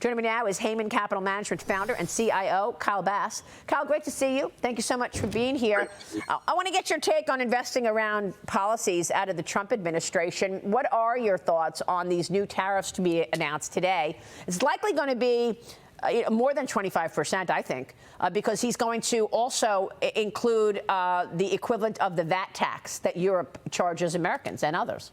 Joining me now is Hayman Capital Management founder and CIO Kyle Bass. Kyle, great to see you. Thank you so much for being here. I want to get your take on investing around policies out of the Trump administration. What are your thoughts on these new tariffs to be announced today? It's likely going to be more than 25%, I think, because he's going to also include the equivalent of the VAT tax that Europe charges Americans and others.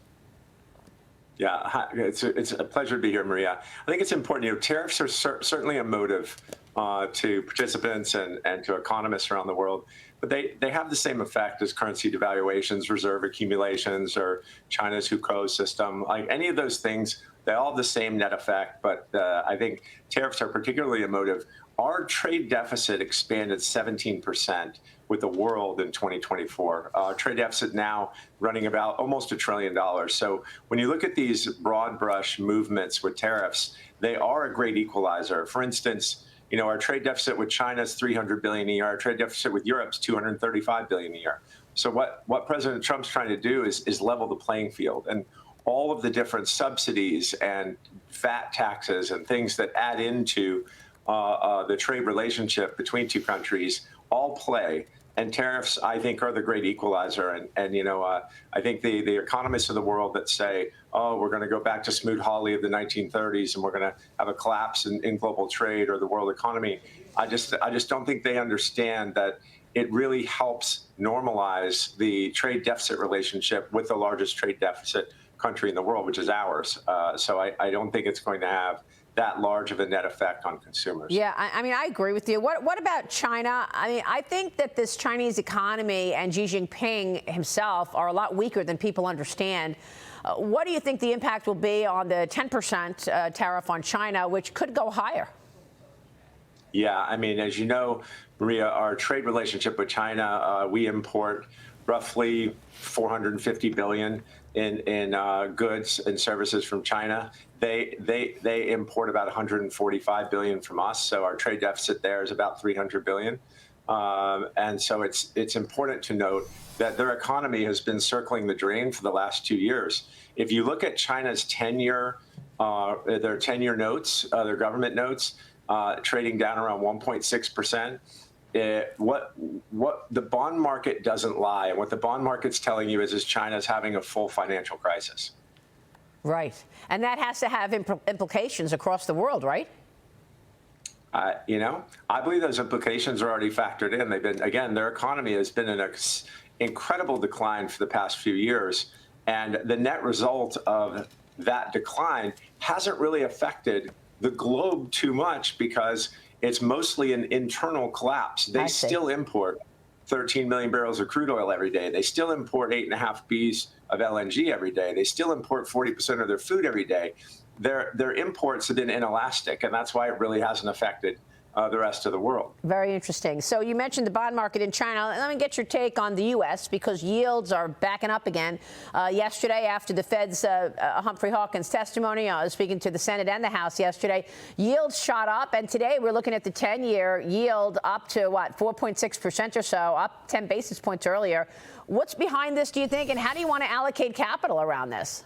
Yeah, it's a pleasure to be here, Maria. I think it's important. Tariffs are certainly a motive to participants and to economists around the world, but they have the same effect as currency devaluations, reserve accumulations, or China's Hukou system. Like any of those things, they all have the same net effect, but I think tariffs are particularly a motive. Our trade deficit expanded 17% with the world in 2024. Trade deficit now running about almost $1 trillion. So when you look at these broad brush movements with tariffs, they are a great equalizer. For instance, our trade deficit with China is $300 billion a year. Our trade deficit with Europe is $235 billion a year. So what President Trump's trying to do is level the playing field. And all of the different subsidies and VAT taxes and things that add into the trade relationship between two countries all play. And tariffs, I think, are the great equalizer. And I think the economists of the world that say, oh, we're going to go back to Smoot-Hawley of the 1930s and we're going to have a collapse in global trade or the world economy, I just don't think they understand that it really helps normalize the trade deficit relationship with the largest trade deficit country in the world, which is ours. So I don't think it's going to have that large of a net effect on consumers. Yeah, I mean, I agree with you. What about China? I mean, I think that this Chinese economy and Xi Jinping himself are a lot weaker than people understand. What do you think the impact will be on the 10% tariff on China, which could go higher? Yeah, I mean, as you know, Maria, our trade relationship with China, we import roughly $450 billion in goods and services from China. They import about $145 billion from us. So our trade deficit there is about $300 billion. And so it's important to note that their economy has been circling the drain for the last 2 years. If you look at China's 10-year, their 10-year notes, their government notes, trading down around 1.6%. What the bond market doesn't lie, and what the bond market's telling you is China's having a full financial crisis. Right, and that has to have implications across the world, right? I believe those implications are already factored in. They've been, again, their economy has been in an incredible decline for the past few years, and the net result of that decline hasn't really affected the globe too much because it's mostly an internal collapse. They still import 13 million barrels of crude oil every day. They still import 8.5 Bs of LNG every day. They still import 40% of their food every day. Their imports have been inelastic, and that's why it really hasn't affected the rest of the world. Very interesting. So you mentioned the bond market in China. Let me get your take on the U.S. because yields are backing up again. Yesterday, after the Fed's Humphrey Hawkins testimony, I was speaking to the Senate and the House yesterday, yields shot up. And today we're looking at the 10-year yield up to, 4.6% or so, up 10 basis points earlier. What's behind this, do you think? And how do you want to allocate capital around this?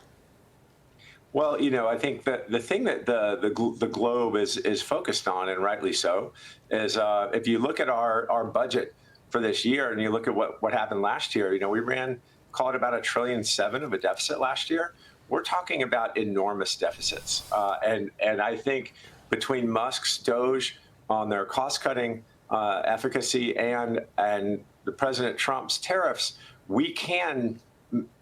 Well, I think that the thing that the globe is focused on, and rightly so, is if you look at our budget for this year and you look at what happened last year, we ran, call it about $1.7 trillion of a deficit last year. We're talking about enormous deficits. And I think between Musk's Doge on their cost-cutting efficacy and the President Trump's tariffs, we can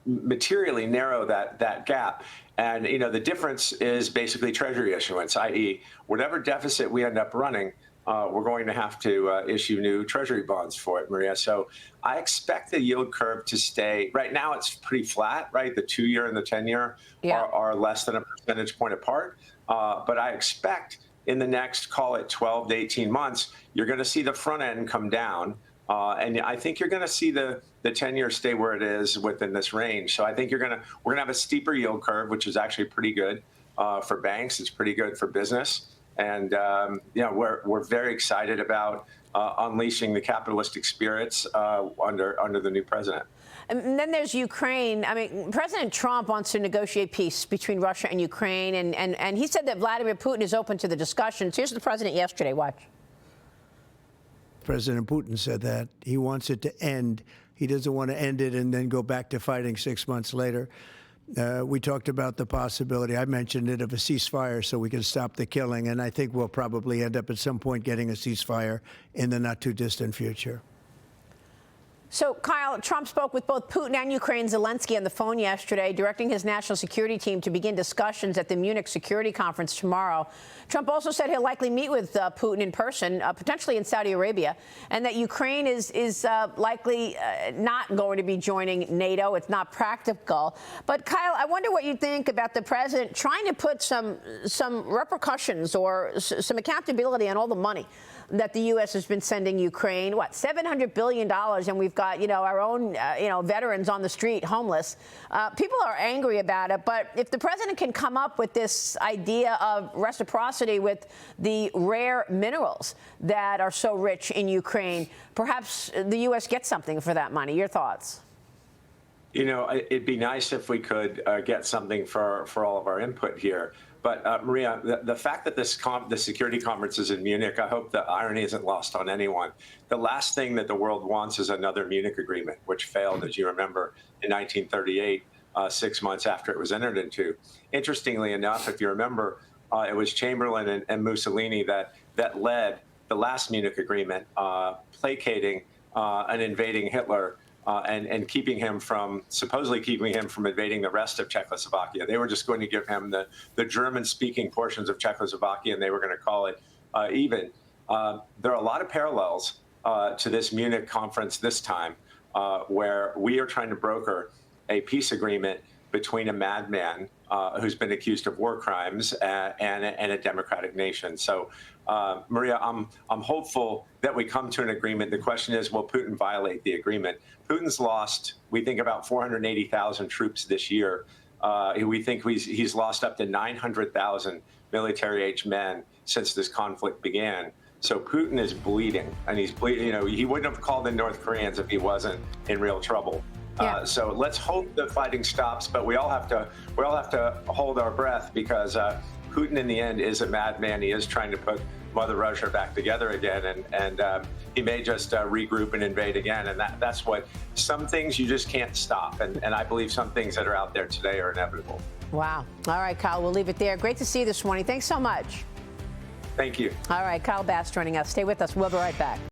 materially narrow that gap. And, the difference is basically Treasury issuance, i.e. whatever deficit we end up running, we're going to have to issue new Treasury bonds for it, Maria. So I expect the yield curve to stay. Right now, it's pretty flat, right? The 2-year and the 10-year are less than a percentage point apart. But I expect in the next, call it 12 to 18 months, you're going to see the front end come down. And I think you're going to see the 10-year stay where it is within this range. So I think we're going to have a steeper yield curve, which is actually pretty good for banks. It's pretty good for business. And we're very excited about unleashing the capitalistic spirits under the new president. And then there's Ukraine. I mean, President Trump wants to negotiate peace between Russia and Ukraine, and he said that Vladimir Putin is open to the discussions. Here's the president yesterday. Watch. President Putin said that. He wants it to end. He doesn't want to end it and then go back to fighting 6 months later. We talked about the possibility, I mentioned it, of a ceasefire so we can stop the killing, and I think we'll probably end up at some point getting a ceasefire in the not-too-distant future. So, Kyle, Trump spoke with both Putin and Ukraine's Zelensky on the phone yesterday, directing his national security team to begin discussions at the Munich Security Conference tomorrow. Trump also said he'll likely meet with Putin in person, potentially in Saudi Arabia, and that Ukraine is likely not going to be joining NATO. It's not practical. But, Kyle, I wonder what you think about the president trying to put some repercussions or some accountability on all the money that the U.S. has been sending Ukraine. What, $700 billion, and we've got, our own, veterans on the street, homeless. People are angry about it, but if the president can come up with this idea of reciprocity with the rare minerals that are so rich in Ukraine, perhaps the U.S. gets something for that money. Your thoughts? It'd be nice if we could get something for all of our input here. But, Maria, the fact that the security conference is in Munich, I hope the irony isn't lost on anyone. The last thing that the world wants is another Munich agreement, which failed, as you remember, in 1938, 6 months after it was entered into. Interestingly enough, if you remember, it was Chamberlain and Mussolini that led the last Munich agreement, placating and invading Hitler. And supposedly keeping him from invading the rest of Czechoslovakia. They were just going to give him the German-speaking portions of Czechoslovakia, and they were going to call it even. There are a lot of parallels to this Munich conference this time, where we are trying to broker a peace agreement between a madman who's been accused of war crimes and a democratic nation. So, Maria, I'm hopeful that we come to an agreement. The question is, will Putin violate the agreement? Putin's lost, we think, about 480,000 troops this year. We think he's lost up to 900,000 military-aged men since this conflict began. So Putin is bleeding, and he's bleeding. He wouldn't have called in North Koreans if he wasn't in real trouble. Yeah. So let's hope the fighting stops, but we all have to hold our breath, because Putin, in the end, is a madman. He is trying to put Mother Russia back together again, and he may just regroup and invade again. And that's what some things you just can't stop. And I believe some things that are out there today are inevitable. Wow. All right, Kyle, we'll leave it there. Great to see you this morning. Thanks so much. Thank you. All right, Kyle Bass joining us. Stay with us. We'll be right back.